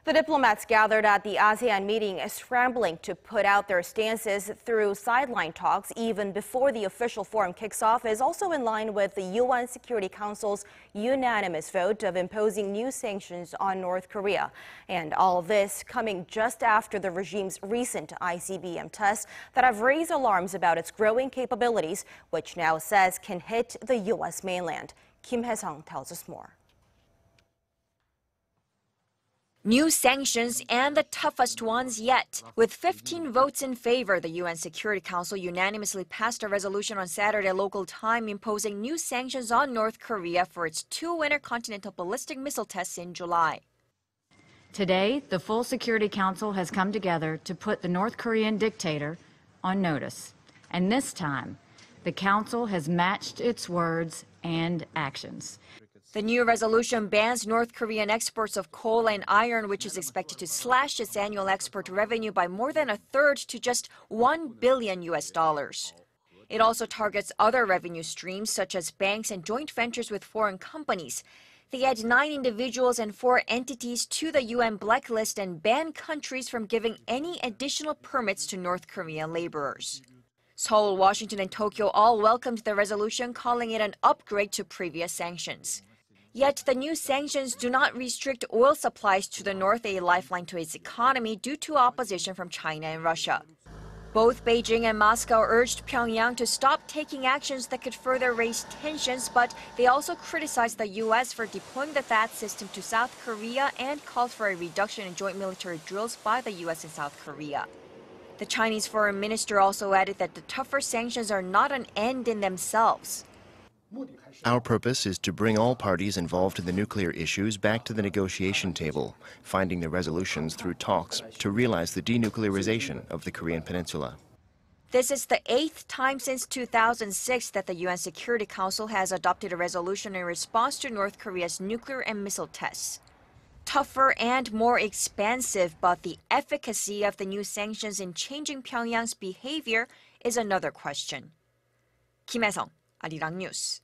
The diplomats gathered at the ASEAN meeting scrambling to put out their stances through sideline talks even before the official forum kicks off is also in line with the UN Security Council's unanimous vote of imposing new sanctions on North Korea. And all of this coming just after the regime's recent ICBM tests that have raised alarms about its growing capabilities, which now says can hit the U.S. mainland. Hye-sung tells us more. New sanctions and the toughest ones yet. With 15 votes in favor, the UN Security Council unanimously passed a resolution on Saturday local time imposing new sanctions on North Korea for its 2 intercontinental ballistic missile tests in July. Today, the full Security Council has come together to put the North Korean dictator on notice. And this time, the Council has matched its words and actions. The new resolution bans North Korean exports of coal and iron, which is expected to slash its annual export revenue by more than a third to just $1 billion. It also targets other revenue streams, such as banks and joint ventures with foreign companies. They add 9 individuals and 4 entities to the UN blacklist and ban countries from giving any additional permits to North Korean laborers. Seoul, Washington, and Tokyo all welcomed the resolution, calling it an upgrade to previous sanctions. Yet the new sanctions do not restrict oil supplies to the North, a lifeline to its economy, due to opposition from China and Russia. Both Beijing and Moscow urged Pyongyang to stop taking actions that could further raise tensions, but they also criticized the U.S. for deploying the THAAD system to South Korea and called for a reduction in joint military drills by the U.S. and South Korea. The Chinese foreign minister also added that the tougher sanctions are not an end in themselves. Our purpose is to bring all parties involved in the nuclear issues back to the negotiation table, finding the resolutions through talks to realize the denuclearization of the Korean Peninsula. This is the 8th time since 2006 that the UN Security Council has adopted a resolution in response to North Korea's nuclear and missile tests. Tougher and more expansive, but the efficacy of the new sanctions in changing Pyongyang's behavior is another question. Hye-sung, Arirang News.